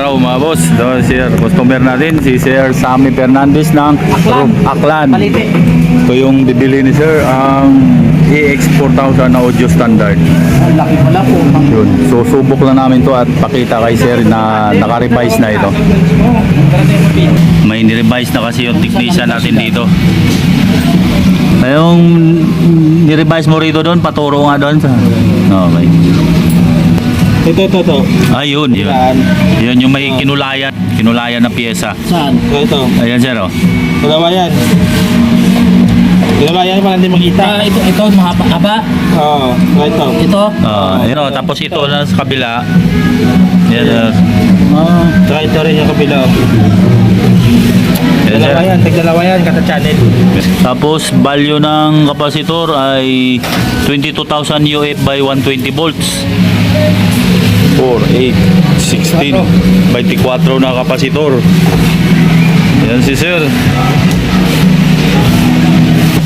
araw mga boss. Ito sir, customer natin si Sir Sammy Fernandez ng Aklan. Ito yung bibili ni sir, ang EX4000 na audio standard. Laki pala po. Yun. So subok lang namin to at pakita kay sir na naka-revise na ito. May ni-revise na kasi yung technician natin dito. Yung ni-revise mo rito doon, paturo nga doon sa... Okay. Ito. Ayun, yun. Yun yung may kinulayan na pyesa. Saan? Ito. Ayan sir, oh. Dalawa yan. Dalawa yan para hindi makita. Ito mahaba. Oo, ito. Ito. Yun, oh. Tapos ito na sa kabila. Yan, Saka ito rin yung kabila. Yes, Dalawa sir. yan, tag-dalawa yan, kata channel. Tapos value ng kapasitor ay 22,000 UF by 120 volts. 4, 8, 16, 24 na kapasitor. Yan si sir.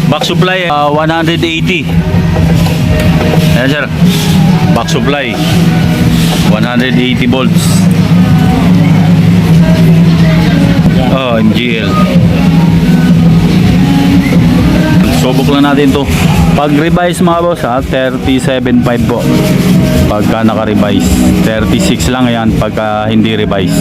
Back supply 180. Yan sir. Back supply 180 volts. Oh, MGL. Subok lang natin to. Pag revise mga boss ha, 37.5 po. Pagka naka-revise. 36 lang yan pagka hindi revise.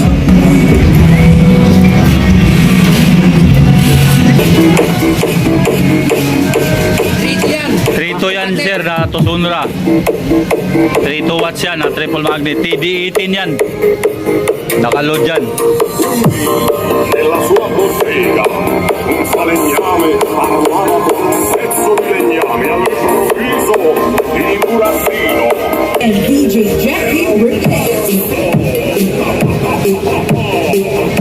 Trito yan sir na Tusunra. 32 watts yan na triple magnet. TD18 yan. Nakaload yan. Nella sua bottega un falegname parlava con un pezzo di legname all'improvviso il burattino And DJ Jackie Ricketts.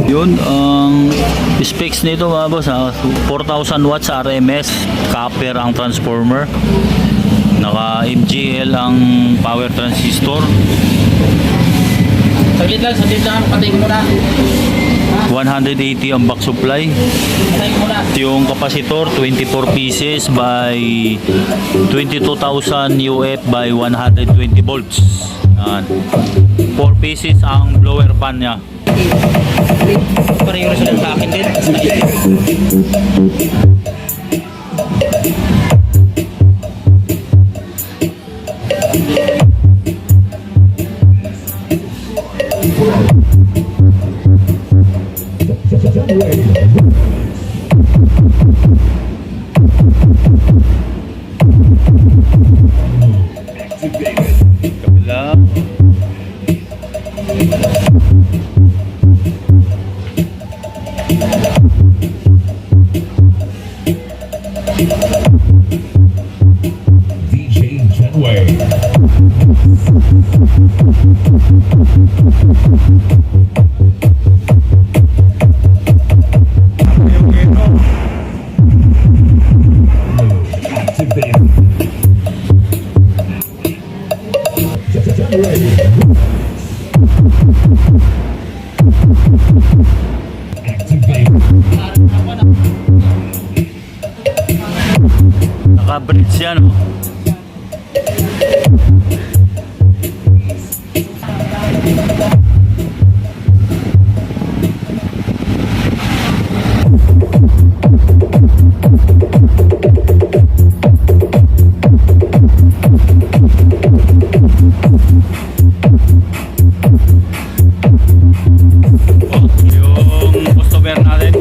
Yun, ang specs nito mga boss ha, 4,000 watts RMS, copper ang transformer, naka MGL ang power transistor, Saglit lang, patay ko muna. 180 ang back supply. Patay ko muna. Yung kapasitor 24 pieces by 22,000 UF by 120 volts. Yan. 4 pieces ang blower fan niya. Pareho sila sa akin din. Kabila. DJ Jetway. Naka-bridge yan, oh. Yung customer natin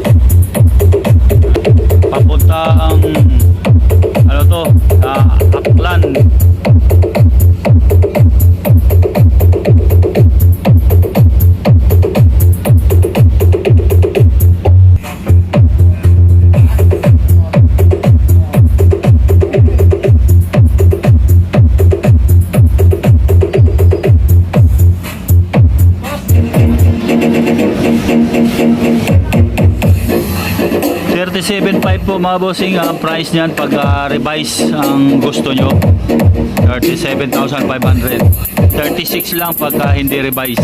papunta ang ano to sa Aklan. $37.5 po mga bossing ang price niyan pag revise ang gusto nyo. 37,500. 36 lang pagka hindi revise.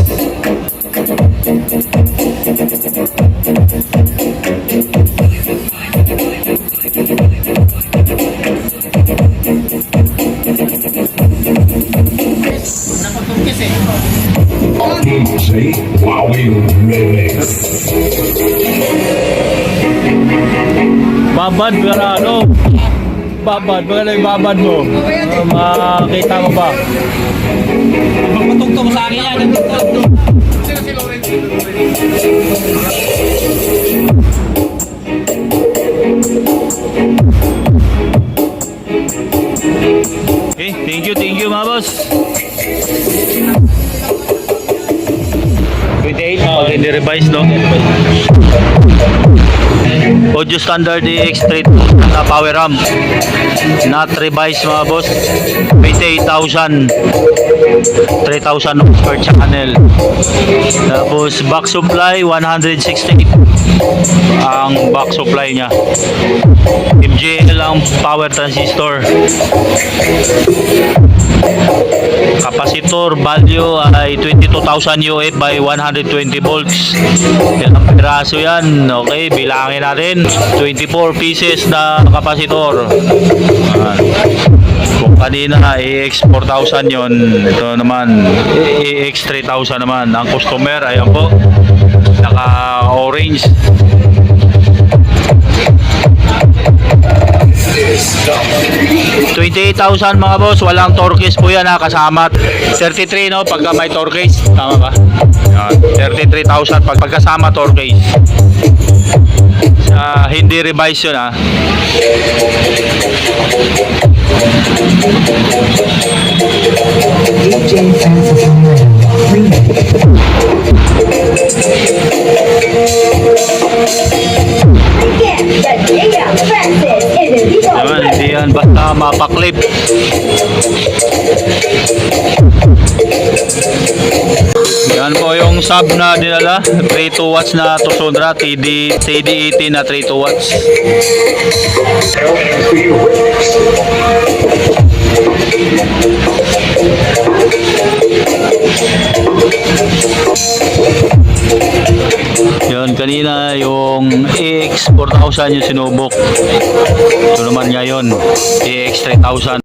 Nakatungkis eh. DJ Wowing Remix. Babad ka na, ano? Babad, baka na yung babad mo. Makita mo ba? Magpatugtog sa akin yan. Okay, thank you mga boss. 28, okay, ni-revise, no? Audio standard EX straight na power amp. Not revised mga boss. 28,000. 3,000 per channel. Tapos back supply 168 ang back supply niya. MJL ang power transistor. Capacitor value ay 22,000 UF by 120 volts. Ilang piraso yan? Okay, bilangin natin. 24 pieces na capacitor. Kung kanina AX 4,000 yon, ito naman AX 3,000 naman. Ang customer, ayan po, naka orange. 28,000 mga boss, walang torques po yan ha, kasama 33 no, pagka may torques, tama ba? 33,000 pagkasama torques. Hindi revise yun ha. DJ Francis Remix. Again, the DJ Francis Individual. Naman, hindi yan basta mapaklip. Yan po yung sub na dinala, 32 watts na Tosondra TD80 na 32 watts. Yun, kanina yung AX 4,000 yung sinubok. Ito naman ngayon, AX 3,000.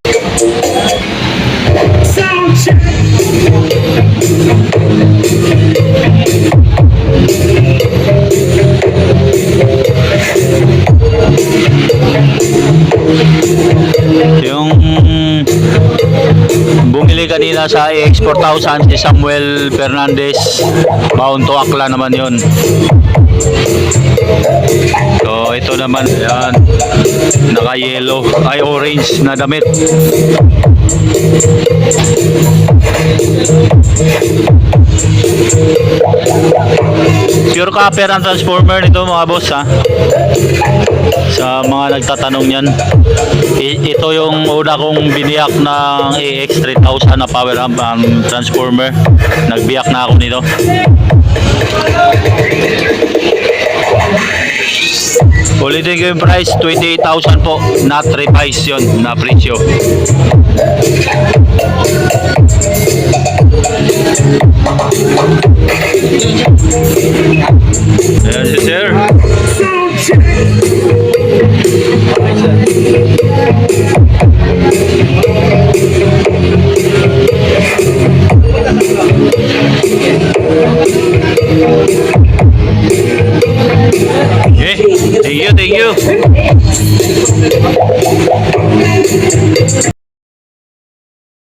Yung bumili kanina sa AX 4,000 si Samuel Fernandez, bound to Akla naman yun. So ito naman, yan, naka yellow ay orange na damit. Pure copper ang transformer nito mga boss ha, sa mga nagtatanong yan. Ito yung una kong biniyak ng AX 3,000 na power amp ang transformer. Nagbiyak na ako nito. Ulitin ko yung price, 28,000 po, not revised yun na presyo. Ayan si sir. Okay, thank you.